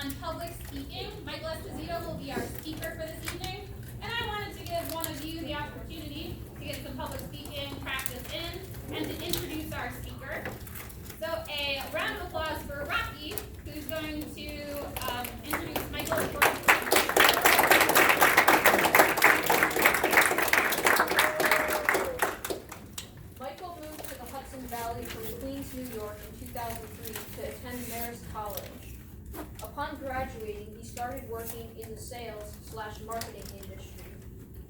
on public speaking. Michael Esposito will be our speaker for this evening. And I wanted to give one of you the opportunity to get some public speaking practice in and to introduce our speaker. So a round of applause for Rocky, who's going to introduce Michael for Michael moved to the Hudson Valley from Queens, New York in 2003 to attend Marist College. Upon graduating, he started working in the sales/marketing industry,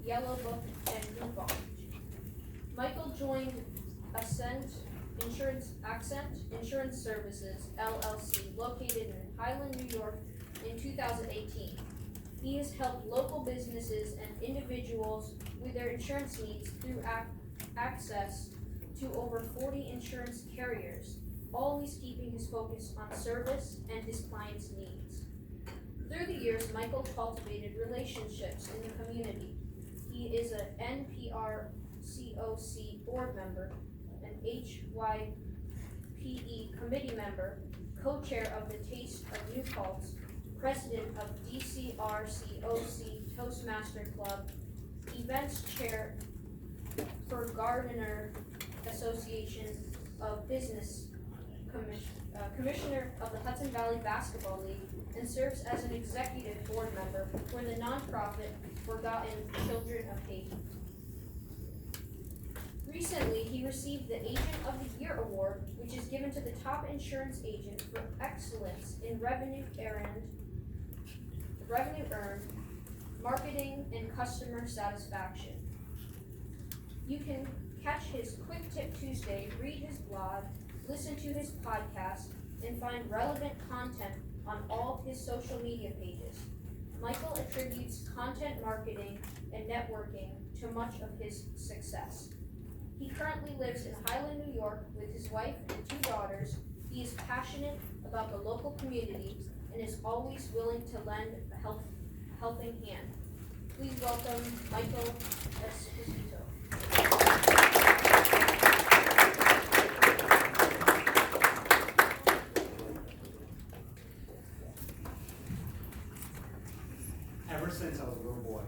Yellow Book and Groupon. Michael joined Accent Insurance Services, LLC, located in Highland, New York in 2018. He has helped local businesses and individuals with their insurance needs through access to over 40 insurance carriers, always keeping his focus on service and his clients' needs. Through the years, Michael cultivated relationships in the community. He is an NPRCOC board member, an HYPE committee member, co-chair of the Taste of New Cults, president of DCRCOC Toastmaster Club, events chair for Gardener Association of Business, commissioner of the Hudson Valley Basketball League, and serves as an executive board member for the nonprofit Forgotten Children of Haiti. Recently, he received the Agent of the Year Award, which is given to the top insurance agent for excellence in revenue earned, marketing, and customer satisfaction. You can catch his Quick Tip Tuesday, read his blog, listen to his podcast, and find relevant content on all his social media pages. Michael attributes content marketing and networking to much of his success. He currently lives in Highland, New York with his wife and 2 daughters. He is passionate about the local community and is always willing to lend a helping hand. Please welcome Michael Esposito. Ever since I was a little boy,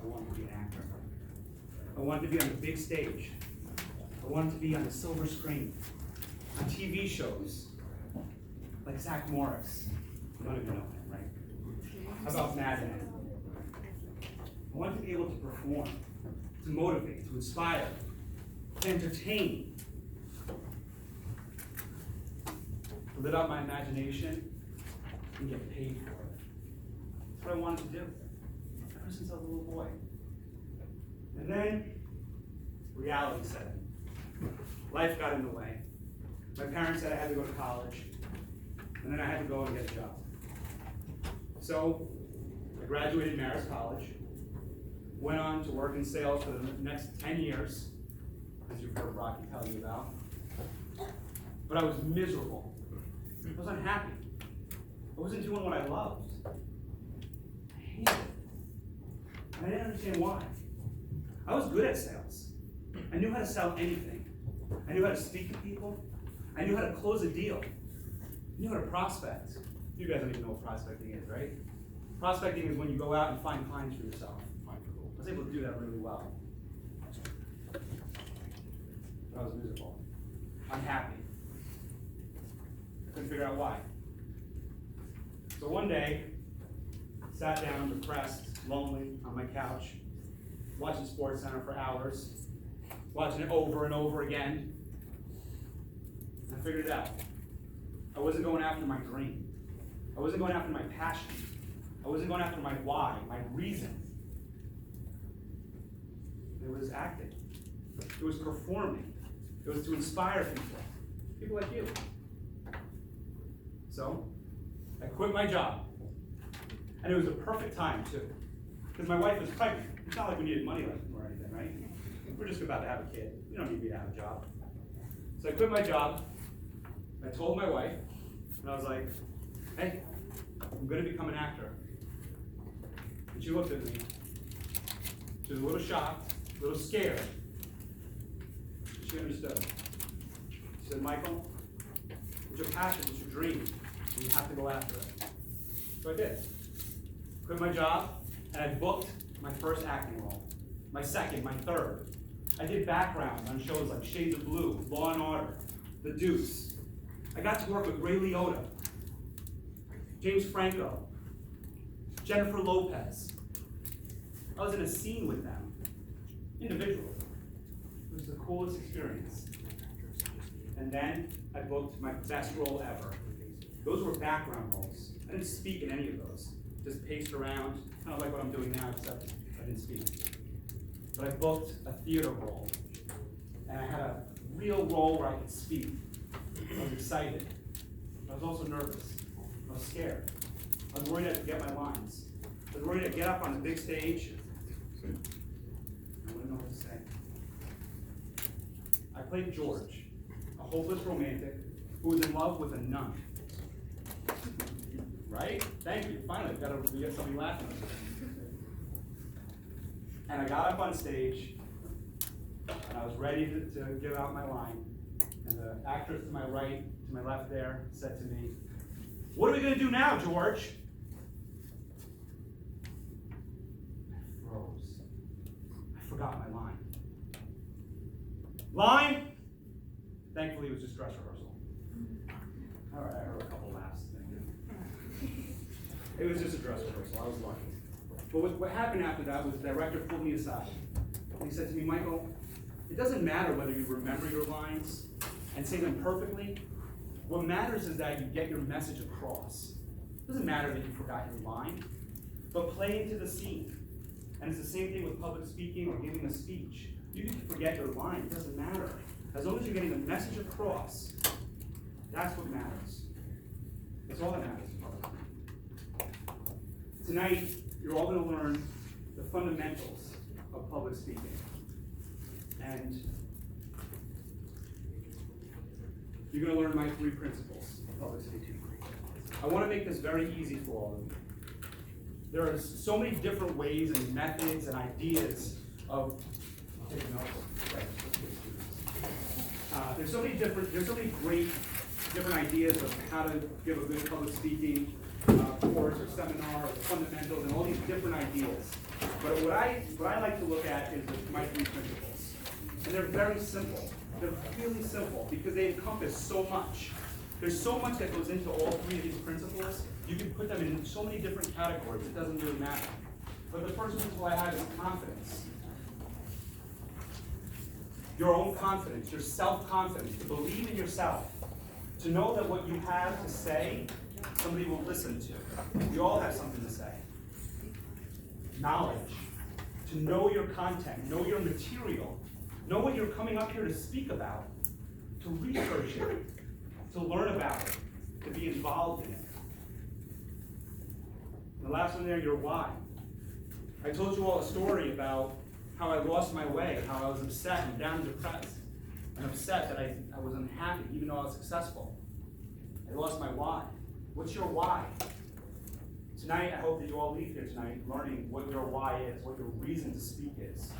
I wanted to be an actor. I wanted to be on the big stage. I wanted to be on the silver screen, on TV shows, like Zach Morris. You don't even know him, right? How about Mad Men? I wanted to be able to perform, to motivate, to inspire, to entertain, to lit up my imagination and get paid for it. That's what I wanted to do ever since I was a little boy. And then reality set in. Life got in the way. My parents said I had to go to college, and then I had to go and get a job. So I graduated Marist College, went on to work in sales for the next 10 years, as you've heard Rocky tell you about. But I was miserable. I was unhappy. I wasn't doing what I loved. I hated it. And I didn't understand why. I was good at sales. I knew how to sell anything. I knew how to speak to people. I knew how to close a deal. I knew how to prospect. You guys don't even know what prospecting is, right? Prospecting is when you go out and find clients for yourself. I was able to do that really well. But I was miserable, unhappy. I couldn't figure out why. So one day, sat down, depressed, lonely, on my couch, watching SportsCenter for hours, watching it over and over again. And I figured it out. I wasn't going after my dream. I wasn't going after my passion. I wasn't going after my why, my reason. It was acting. It was performing. It was to inspire people like you. So, I quit my job. And it was a perfect time, too. Because my wife was pregnant. It's not like we needed money or anything, right? We're just about to have a kid. You don't need me to have a job. So I quit my job. I told my wife, and I was like, hey, I'm going to become an actor. And she looked at me. She was a little shocked, a little scared. She understood. She said, Michael, it's your passion, it's your dream, and you have to go after it. So I did. Quit my job, and I booked my first acting role. My second, my third. I did backgrounds on shows like Shades of Blue, Law and Order, The Deuce. I got to work with Ray Liotta, James Franco, Jennifer Lopez. I was in a scene with them, individually. It was the coolest experience. And then I booked my best role ever. Those were background roles. I didn't speak in any of those. Just paced around, kind of like what I'm doing now, except I didn't speak. But I booked a theater role. And I had a real role where I could speak. I was excited. I was also nervous. I was scared. I was worried I'd forget my lines. I was worried I'd get up on the big stage. I wouldn't know what to say. I played George, a hopeless romantic who was in love with a nun. Right? Thank you. Finally, we got somebody laughing. And I got up on stage, and I was ready to give out my line. And the actress to my right, to my left there, said to me, "What are we going to do now, George?" I froze. I forgot my line. Line? Thankfully, it was just dress rehearsal. All right, I heard a couple laughs. It was just a dress rehearsal. I was lucky. But what happened after that was the director pulled me aside. He said to me, "Michael, it doesn't matter whether you remember your lines and say them perfectly. What matters is that you get your message across. It doesn't matter that you forgot your line, but play into the scene." And it's the same thing with public speaking or giving a speech. You can forget your line, it doesn't matter. As long as you're getting the message across, that's what matters. That's all that matters in public speaking. Tonight, you're all going to learn the fundamentals of public speaking. And you're going to learn my 3 principles of public speaking. I want to make this very easy for all of you. There are so many different ways and methods and ideas of there's so many great different ideas of how to give a good public speaking course or seminar or fundamentals and all these different ideas. But what I like to look at is my 3 principles. And they're very simple. They're really simple because they encompass so much. There's so much that goes into all 3 of these principles. You can put them in so many different categories, it doesn't really matter. But the first principle I have is confidence. Your own confidence, your self-confidence, to believe in yourself, to know that what you have to say, somebody will listen to. We all have something to say. Knowledge, to know your content, know your material, know what you're coming up here to speak about, to research it, to learn about it, to be involved in it. And the last one there, your why. I told you all a story about how I lost my way, how I was upset and down and depressed, and upset that I was unhappy even though I was successful. I lost my why. What's your why? Tonight, I hope that you all leave here tonight learning what your why is, what your reason to speak is.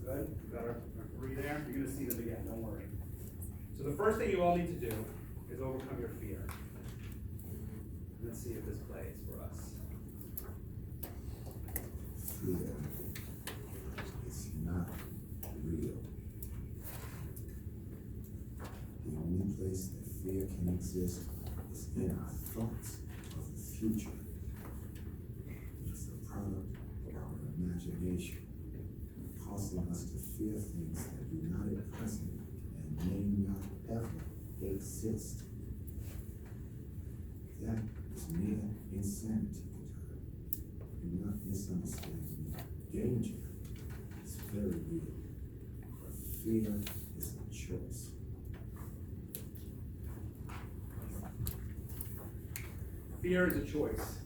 Good? You got our 3 there? You're going to see them again, don't worry. So the first thing you all need to do is overcome your fear. Let's see if this plays for us. Fear is not real. The only place that fear can exist is in our thoughts of the future. It's the product of our imagination, causing us to fear things that do not at present and may not ever exist. That is mere insanity. Do not misunderstand me. Danger is very real, but fear is a choice. Fear is a choice.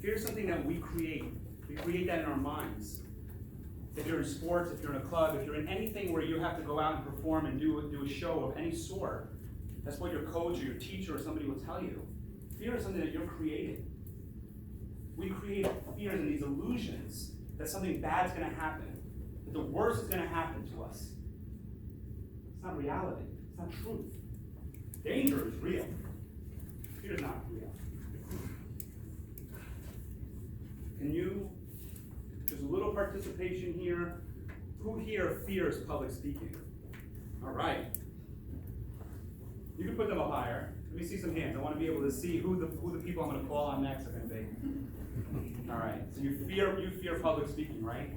Fear is something that we create. We create that in our minds. If you're in sports, if you're in a club, if you're in anything where you have to go out and perform and do a show of any sort, that's what your coach or your teacher or somebody will tell you. Fear is something that you're creating. We create fears and these illusions that something bad's going to happen, that the worst is going to happen to us. not reality. It's not truth. Danger is real. Fear is not real. Can you, there's a little participation here. Who here fears public speaking? All right. You can put them up higher. Let me see some hands. I want to be able to see who the people I'm going to call on next are going to be. All right. So you fear public speaking, right?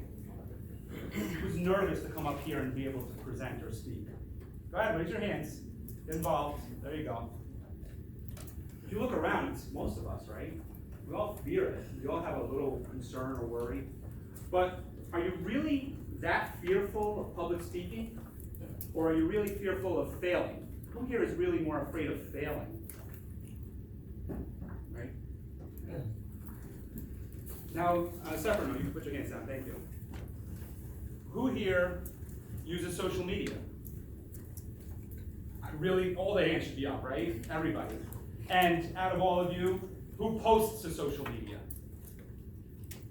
Who's nervous to come up here and be able to present or speak? Go ahead, raise your hands. Get involved. There you go. If you look around, it's most of us, right? We all fear it. We all have a little concern or worry. But are you really that fearful of public speaking? Or are you really fearful of failing? Who here is really more afraid of failing? Right? Now, on a separate note, you can put your hands down. Thank you. Who here uses social media? Really, all the hands should be up, right? Everybody. And out of all of you, who posts to social media?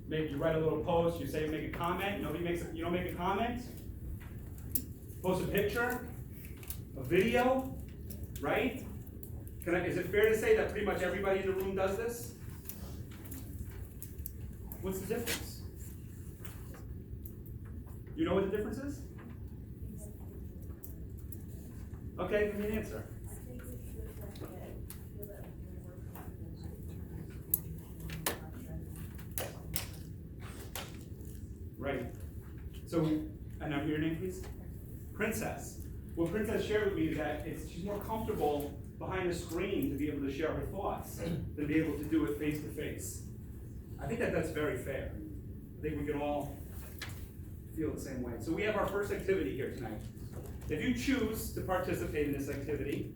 Maybe you write a little post, you say, make a comment, you don't make a comment? Post a picture? A video? Right? Is it fair to say that pretty much everybody in the room does this? What's the difference? You know what the difference is? Okay, give me an answer. Right. So, and now your name, please? Princess. What Princess shared with me is that she's more comfortable behind a screen to be able to share her thoughts than be able to do it face to face. I think that that's very fair. I think we can all feel the same way. So we have our first activity here tonight. If you choose to participate in this activity,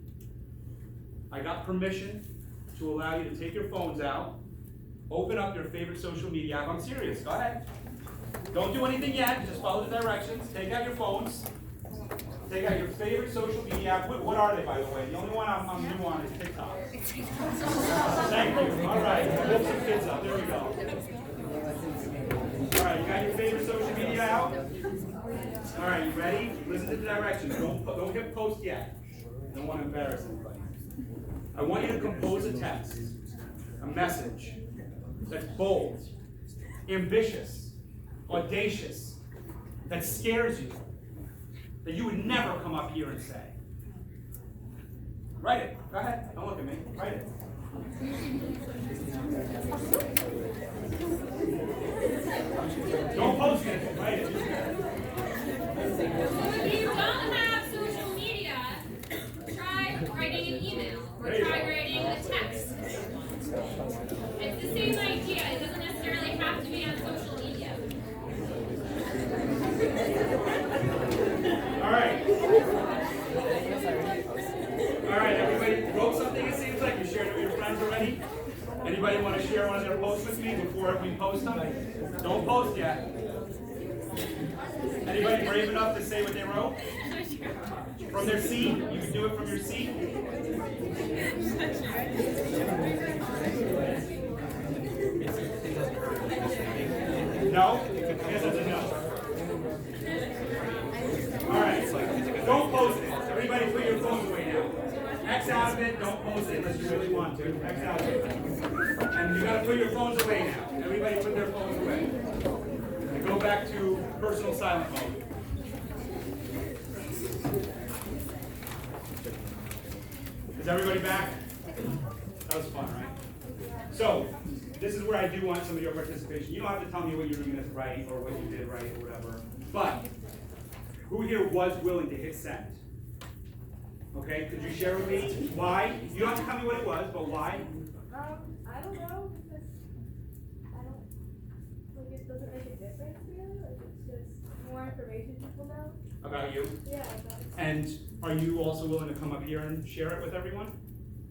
I got permission to allow you to take your phones out, open up your favorite social media app. I'm serious, go ahead. Don't do anything yet, just follow the directions. Take out your phones. Take out your favorite social media app. What are they, by the way? The only one I'm new on is TikTok. Thank you. All right, lift some kids up. There we go. All right, you got your favorite social media out? All right, you ready? Listen to the directions. Don't hit post yet. I don't want to embarrass anybody. I want you to compose a text, a message that's bold, ambitious, audacious, that scares you, that you would never come up here and say. Write it. Go ahead. Don't look at me. Write it. Don't post it. Write it. If you don't have social media, try writing an email or try writing a text. It's the same idea. It doesn't necessarily have to be on social media. All right. All right, everybody wrote something, it seems like. You shared it with your friends already? Anybody want to share one of their posts with me before we post them? Don't post yet. Anybody brave enough to say what they wrote? From their seat? You can do it from your seat? No? I guess that's a no. All right. Don't post it. Everybody put your phones away now. X out of it. Don't post it unless you really want to. X out of it. And you got to put your phones away now. Everybody put their phones away. And go back to personal silent mode. Is everybody back? That was fun, right? So, this is where I do want some of your participation. You don't have to tell me what you're doing that's right or what you did right or whatever. But, who here was willing to hit send? Okay, could you share with me why? You don't have to tell me what it was, but why? I don't know, because it doesn't make a difference really. Like, it's just more information people know. About you? Yeah, about it. And are you also willing to come up here and share it with everyone?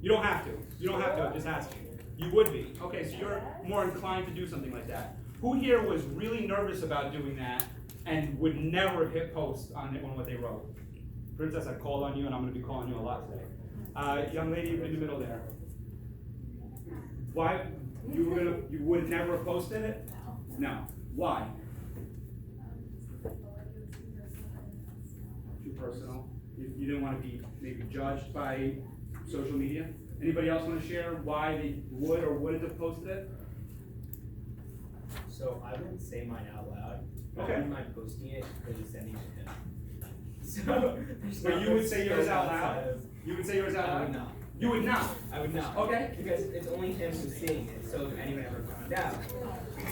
You don't have to. You don't have to, I'm just asking. You would be. Okay, so you're more inclined to do something like that. Who here was really nervous about doing that and would never hit post on what they wrote? Princess, I called on you, and I'm going to be calling you a lot today. Young lady in the middle there. Why? You would never have posted it? No. Why? Too personal. You didn't want to be maybe judged by social media. Anybody else want to share why they would or wouldn't have posted it? So I wouldn't say mine out loud. Okay. I wouldn't mind posting it because it's sending to him. So But you would say yours out outside loud? of- You would say yours out I loud? would not. You would not? I would not. Okay. Because it's only him who's seeing it. So if anyone ever found out,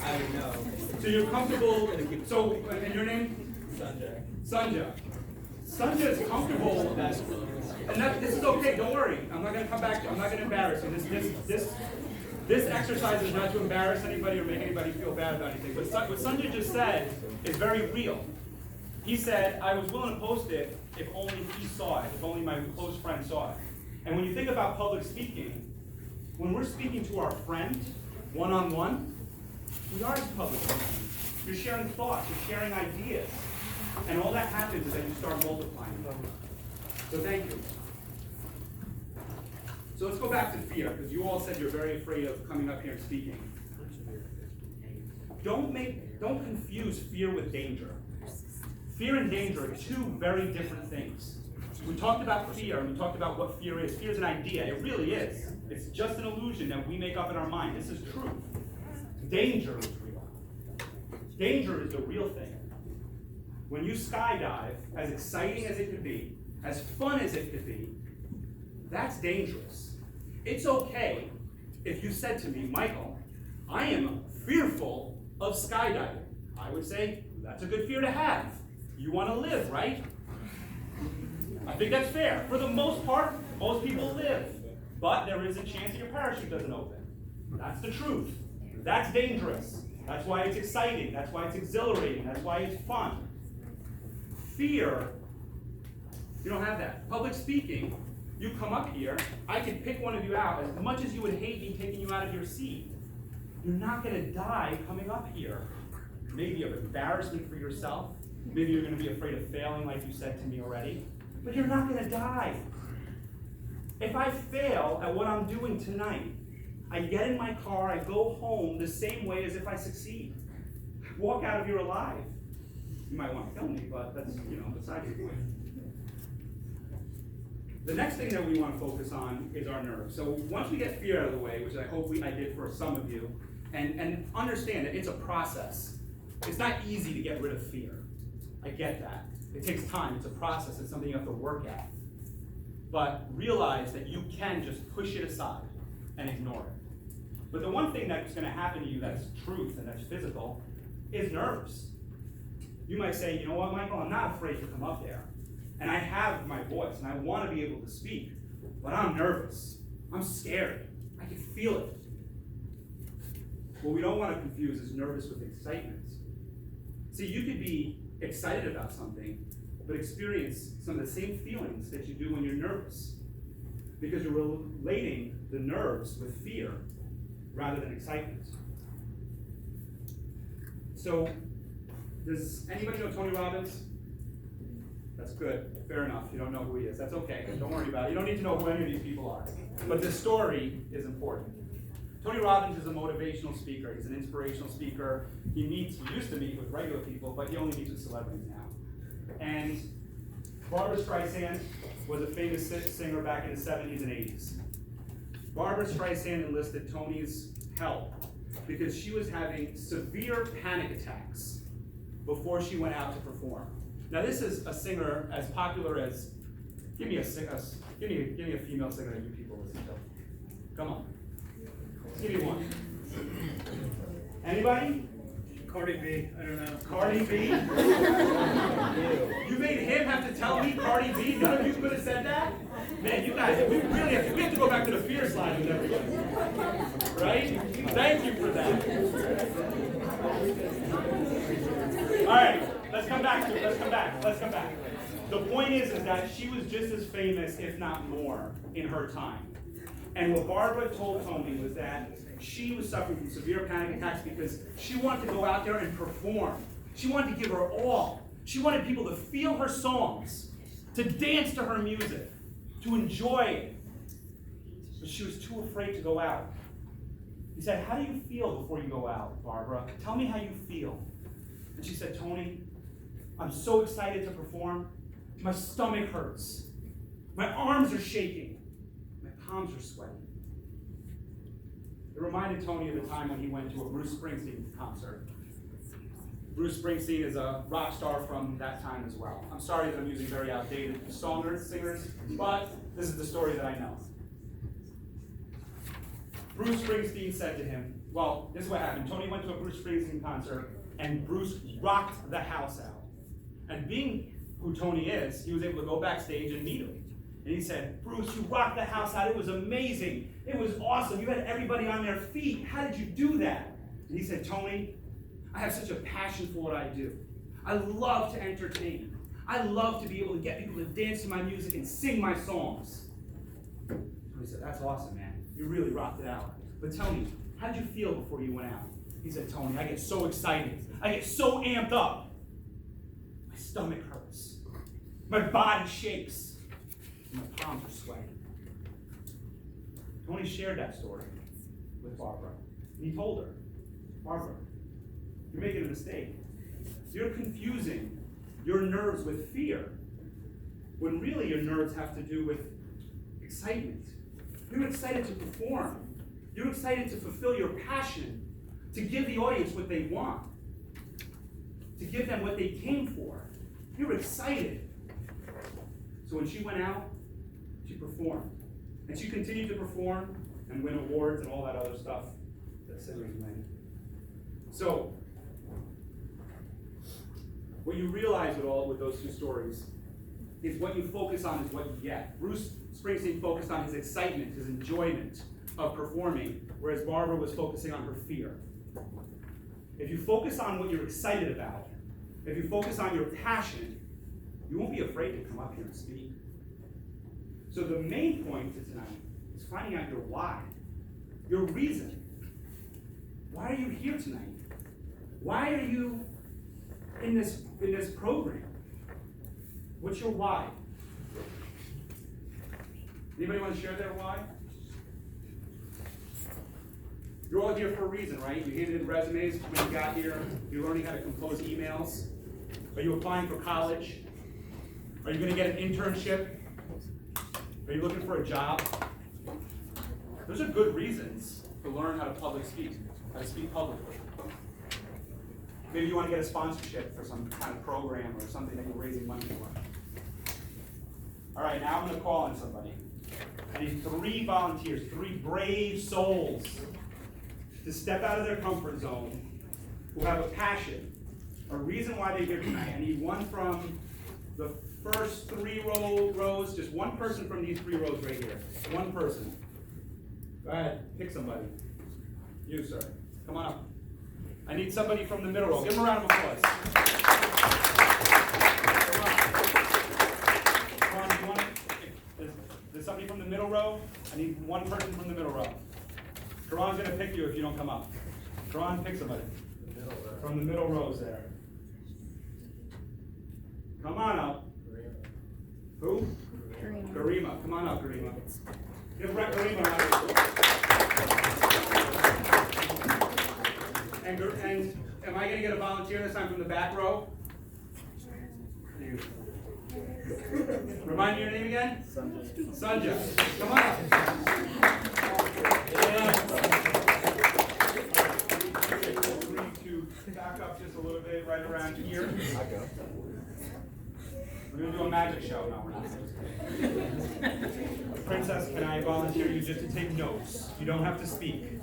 I would know. So you're comfortable, so, and your name? Sanjay. Sanja. Sanja is comfortable, and this is okay, don't worry. I'm not gonna come back, I'm not gonna embarrass you. This exercise is not to embarrass anybody or make anybody feel bad about anything. But what Sanja just said is very real. He said, I was willing to post it if only he saw it, if only my close friend saw it. And when you think about public speaking, when we're speaking to our friend, one-on-one, we are public speaking. You're sharing thoughts, you're sharing ideas. And all that happens is that you start multiplying. So thank you. So let's go back to fear, because you all said you're very afraid of coming up here and speaking. Don't confuse fear with danger. Fear and danger are two very different things. We talked about fear, and we talked about what fear is. Fear is an idea, it really is. It's just an illusion that we make up in our mind. This is truth. Danger is real. Danger is the real thing. When you skydive, as exciting as it could be, as fun as it could be, that's dangerous. It's okay if you said to me, Michael, I am fearful of skydiving. I would say, that's a good fear to have. You want to live, right? I think that's fair. For the most part, most people live. But there is a chance that your parachute doesn't open. That's the truth. That's dangerous. That's why it's exciting. That's why it's exhilarating. That's why it's fun. Fear, you don't have that. Public speaking, you come up here, I can pick one of you out. As much as you would hate me taking you out of your seat, you're not going to die coming up here. Maybe of embarrassment for yourself. Maybe you're going to be afraid of failing like you said to me already. But you're not going to die. If I fail at what I'm doing tonight, I get in my car, I go home the same way as if I succeed. Walk out of here alive. You might want to kill me, but that's, besides the point. The next thing that we want to focus on is our nerves. So once we get fear out of the way, which I hope I did for some of you, and understand that it's a process. It's not easy to get rid of fear. I get that. It takes time, it's a process, it's something you have to work at. But realize that you can just push it aside and ignore it. But the one thing that's going to happen to you that's truth and that's physical is nerves. You might say, you know what, Michael, I'm not afraid to come up there. And I have my voice, and I want to be able to speak, but I'm nervous. I'm scared. I can feel it. What we don't want to confuse is nervous with excitement. See, you could be excited about something, but experience some of the same feelings that you do when you're nervous. Because you're relating the nerves with fear rather than excitement. So, does anybody know Tony Robbins? That's good. Fair enough. You don't know who he is. That's okay. Don't worry about it. You don't need to know who any of these people are. But the story is important. Tony Robbins is a motivational speaker. He's an inspirational speaker. He used to meet with regular people, but he only meets with celebrities now. And Barbra Streisand was a famous singer back in the 70s and 80s. Barbra Streisand enlisted Tony's help because she was having severe panic attacks before she went out to perform. Now this is a singer as popular as, give me a female singer that you people listen to. Come on. Give me one. Anybody? Cardi B, I don't know. Cardi B? You made him have to tell me Cardi B? None of you could have said that? Man, you guys, we really have to go back to the fear slide with everybody. Right? Thank you for that. All right, let's come back to it. Let's come back. The point is that she was just as famous, if not more, in her time. And what Barbara told Tony was that she was suffering from severe panic attacks because she wanted to go out there and perform. She wanted to give her all. She wanted people to feel her songs, to dance to her music, to enjoy it. But she was too afraid to go out. He said, how do you feel before you go out, Barbara? Tell me how you feel. And she said, Tony, I'm so excited to perform, My stomach hurts. My arms are shaking. My palms are sweating. It reminded Tony of the time when he went to a Bruce Springsteen concert. Bruce Springsteen is a rock star from that time as well. I'm sorry that I'm using very outdated singers, but this is the story that I know. Bruce Springsteen said to him, well, this is what happened. Tony went to a Bruce Springsteen concert, and Bruce rocked the house out. And being who Tony is, he was able to go backstage and meet him. And he said, Bruce, you rocked the house out. It was amazing. It was awesome. You had everybody on their feet. How did you do that? And he said, Tony, I have such a passion for what I do. I love to entertain. I love to be able to get people to dance to my music and sing my songs. Tony said, that's awesome, man. You really rocked it out. But Tony, how did you feel before you went out? He said, Tony, I get so excited. I get so amped up. My stomach hurts. My body shakes. And my palms are sweating. Tony shared that story with Barbara. And he told her, Barbara, you're making a mistake. You're confusing your nerves with fear, when really your nerves have to do with excitement. You're excited to perform. You're excited to fulfill your passion, to give the audience what they want, to give them what they came for. You're excited. So when she went out, she performed. And she continued to perform and win awards and all that other stuff that singers win. So, what you realize with those two stories is what you focus on is what you get. Bruce Springsteen focused on his excitement, his enjoyment of performing, whereas Barbara was focusing on her fear. If you focus on what you're excited about, if you focus on your passion, you won't be afraid to come up here and speak. So the main point to tonight is finding out your why, your reason. Why are you here tonight? Why are you in this program? What's your why? Anybody want to share their why? You're all here for a reason, right? You handed in resumes when you got here. You're learning how to compose emails. Are you applying for college? Are you going to get an internship? Are you looking for a job? Those are good reasons to learn how to public speak, how to speak publicly. Maybe you want to get a sponsorship for some kind of program or something that you're raising money for. All right, now I'm going to call on somebody. I need 3 volunteers, 3 brave souls to step out of their comfort zone, who have a passion, a reason why they're here tonight. I need one from the first 3 rows, just one person from these 3 rows right here. One person. Go ahead, pick somebody. You, sir. Come on up. I need somebody from the middle row. Give them a round of applause. Come on, you want it? There's somebody from the middle row? I need one person from the middle row. Karan's going to pick you if you don't come up. Karan, pick somebody. From the middle rows there. Come on up. Who? Garima. Come on up, Garima. Give Garima a round of applause. And am I going to get a volunteer this time from the back row? Remind me your name again? Sanja. Come on up. To back up just a little bit right around here. We're going to do a magic show. No, we're not. Princess, can I volunteer you just to take notes? You don't have to speak.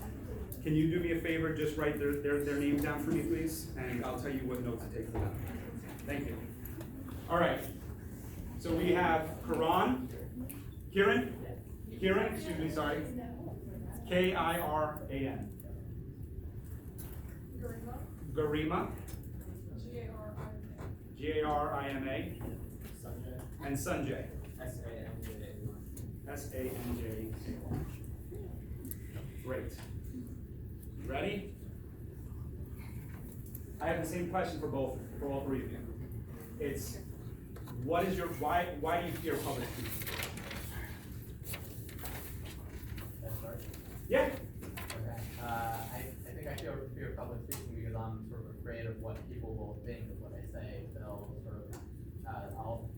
Can you do me a favor, just write their names down for me, please? And I'll tell you what notes to take for them. Thank you. All right. So we have Kiran, excuse me, sorry. Kiran. Garima. Garima. And Sanjay. Sanjay. Great. Ready? I have the same question for all 3 of you. It's, what is your, why do you fear public speaking? Yeah. Okay. I think I fear public speaking because I'm sort of afraid of what people will think of what I say. They'll sort of I'll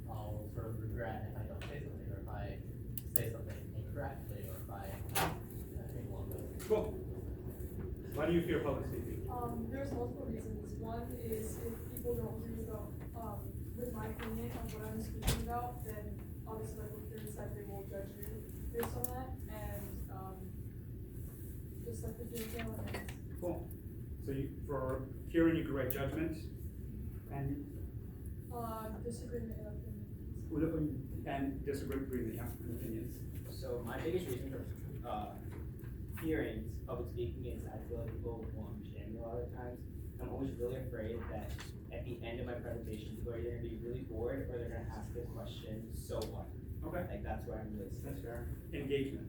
sort of regret if I don't say something, or if I say something incorrectly, or if I make one of those. Cool. Why do you fear public speaking? There's multiple reasons. One is if people don't agree with my opinion on what I'm speaking about, then obviously like what you're said, they will judge you based on that, and just like the fear of elements. Cool. So for Kieran, you could write judgment, and Disagreement and opinions. and disagreement, yeah, and opinions. So my biggest reason for fearing public speaking is I feel like people won't understand me a lot of times. I'm always really afraid that at the end of my presentation, people are either gonna be really bored or they're gonna ask a question, so what? Okay. Like that's where I'm really That's scared. fair. Engagement.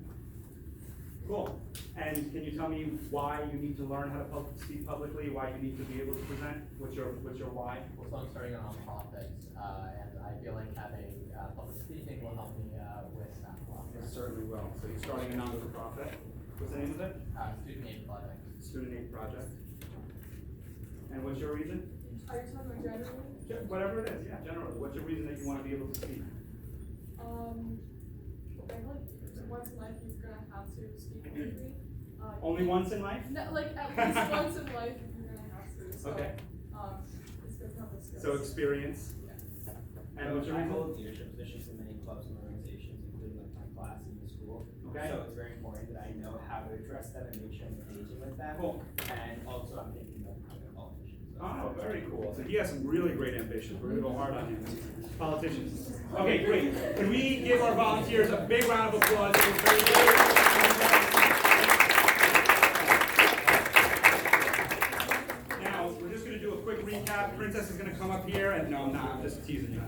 Cool. And can you tell me why you need to learn how to speak publicly? Why you need to be able to present? What's your why? Well, so I'm starting on nonprofits, and I feel like having public speaking will help me with that a lot. It certainly will. So you're starting a non-for-profit. What's the name of it? Student aid project. Student Aid Project. And what's your reason? Are you talking about generally? Whatever it is, yeah, generally. What's your reason that you want to be able to speak? I feel like once in life you're gonna have to speak publicly. Only once in life? No, like at least once in life you're gonna have to. So, Okay. it's good to have those skills. So experience. And what's your I reason? hold leadership positions in many clubs and organizations, including like my class in the school. Okay. So it's very important that I know how to address them and make sure I'm engaging with them. Cool. And also I'm thinking about becoming a politician. So Oh, very cool. So he has some really great ambitions. We're gonna go hard on him. Politicians. Okay, great. Can we give our volunteers a big round of applause? It was very good. Now, we're just gonna do a quick recap. Princess is gonna come up here and, no, I'm not, I'm just teasing you.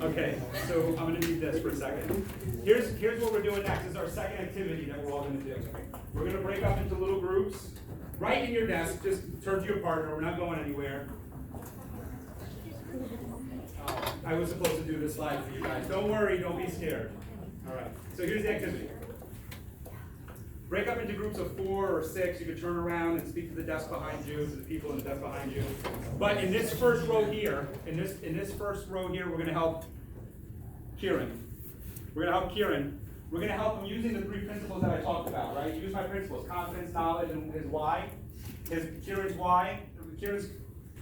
Okay, so I'm gonna need this for a second. Here's what we're doing next. This is our second activity that we're all gonna do. We're gonna break up into little groups. Right in your desk, just turn to your partner, we're not going anywhere. I was supposed to do this slide for you guys. Don't worry, don't be scared. All right, so here's the activity. Break up into groups of 4 or 6. You can turn around and speak to the desk behind you, to the people in the desk behind you. But in this first row here, we're gonna help Kieran. We're gonna help Kieran. We're gonna help him using the 3 principles that I talked about, right? Use my principles: confidence, knowledge, and his why. Kieran's why. Kieran's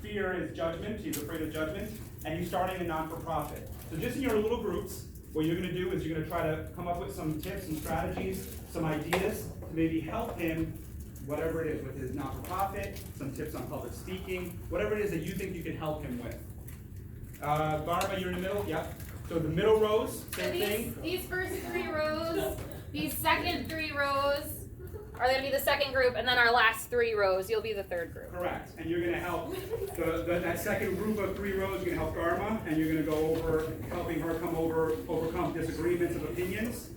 fear is judgment. He's afraid of judgment. And he's starting a non-for-profit. So just in your little groups, what you're gonna do is you're gonna try to come up with some tips and strategies, some ideas to maybe help him, whatever it is, with his non-for-profit, some tips on public speaking, whatever it is that you think you can help him with. Barba, you're in the middle? Yep. So the middle rows, So same thing. these first 3 rows, these second 3 rows are gonna be the second group, and then our last 3 rows, you'll be the third group. Correct. And you're gonna help that second group of 3 rows, you're gonna help Dharma, and you're gonna go over helping her overcome disagreements of opinions.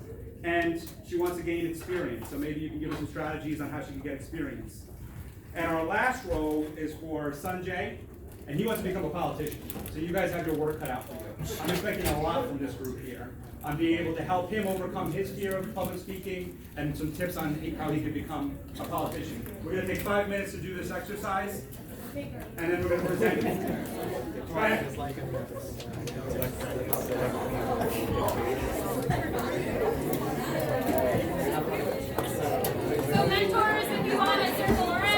And she wants to gain experience, so maybe you can give her some strategies on how she can get experience. And our last row is for Sanjay, and he wants to become a politician. So you guys have your work cut out for you. I'm expecting a lot from this group here. On being able to help him overcome his fear of public speaking and some tips on how he can become a politician. We're gonna take 5 minutes to do this exercise, and then we're gonna present it. Go ahead. So mentors, if you want to circle around.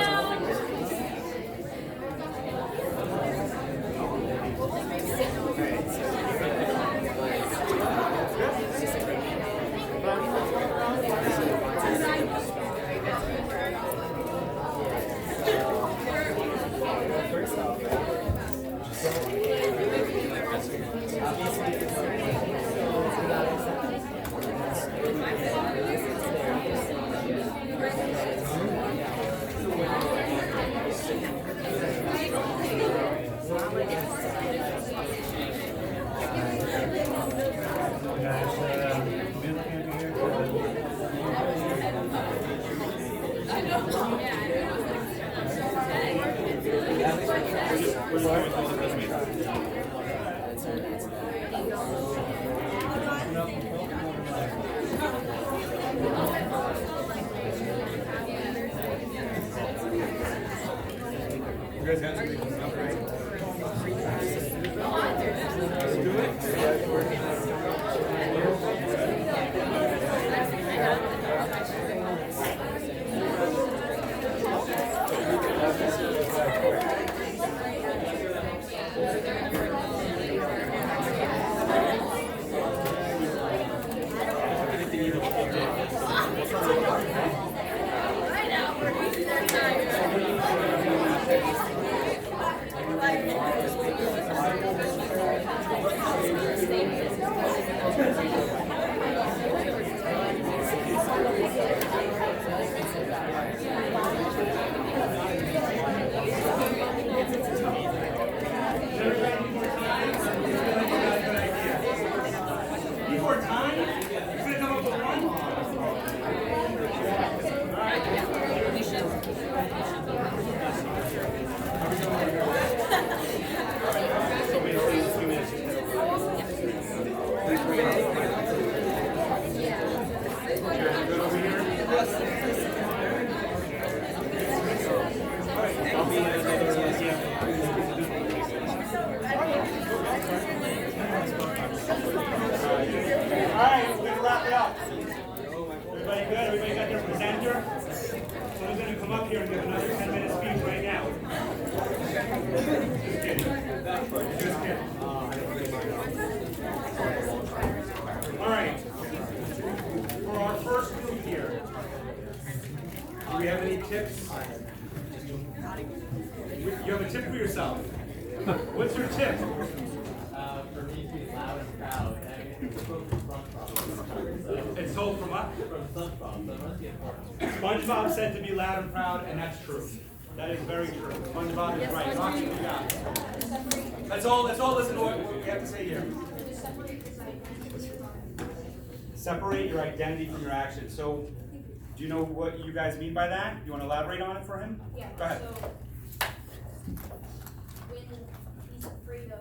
Everybody good? Everybody got their presenter? Someone's gonna come up here and give another 10-minute speech right now. Just kidding. Just kidding. All right. For our first group here, do we have any tips? You have a tip for yourself. What's your tip? For me to be loud and proud, and it's from SpongeBob. So, It's told from what? from SpongeBob, so it must be important. SpongeBob said to be loud and proud, and that's true. That is very true. SpongeBob is right. Rocky, you got it. Let's all listen to what we have to say here. Separate your identity from your actions. So, do you know what you guys mean by that? You want to elaborate on it for him? Yeah, Go ahead. so when he's afraid of,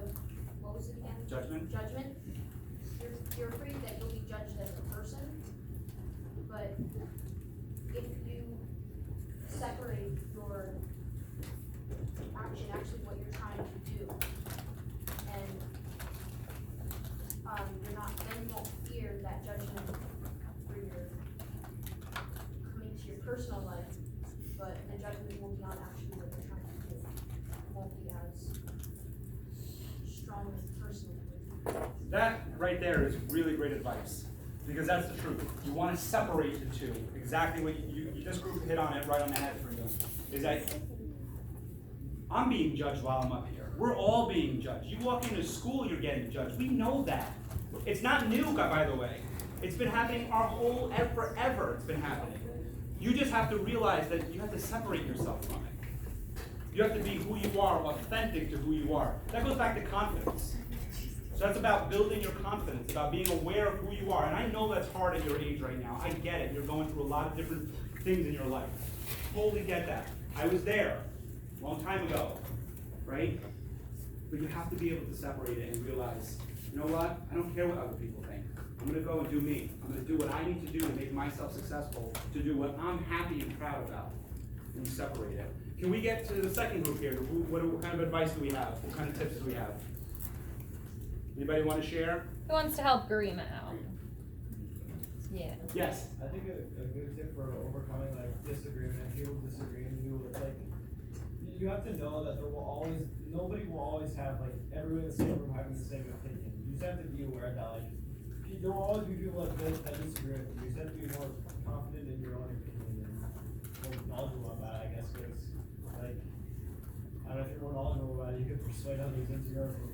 what was it again? Judgment? Judgment. You're afraid that you'll be judged as a person, but if you separate your action, actually what you're trying to do, and you're not, then you won't fear that judgment for your coming to your personal life, but the judgment will be on actually what you're trying to do. It won't be as strong as personal. That right there is really great advice, because that's the truth. You want to separate the two. Exactly what this group hit on it right on the head for you. Is that I'm being judged while I'm up here. We're all being judged. You walk into school, you're getting judged. We know that. It's not new, by the way. It's been happening forever. It's been happening. You just have to realize that you have to separate yourself from it. You have to be who you are, authentic to who you are. That goes back to confidence. So that's about building your confidence, about being aware of who you are. And I know that's hard at your age right now. I get it. You're going through a lot of different things in your life. Totally get that. I was there a long time ago, right? But you have to be able to separate it and realize, you know what? I don't care what other people think. I'm going to go and do me. I'm going to do what I need to do to make myself successful, to do what I'm happy and proud about. And you separate it. Can we get to the second group here? What kind of advice do we have? What kind of tips do we have? Anybody want to share? Who wants to help Garima out? Yeah. Yes. I think a good tip for overcoming like disagreement, people disagree with you, it's like you have to know that nobody will always have like everyone in the same room having the same opinion. You just have to be aware that like there will always be people like this that disagree with you. You just have to be more confident in your own opinion and more knowledgeable about it, I guess, because like I don't know if you're more knowledgeable about it, you can persuade others into your opinion.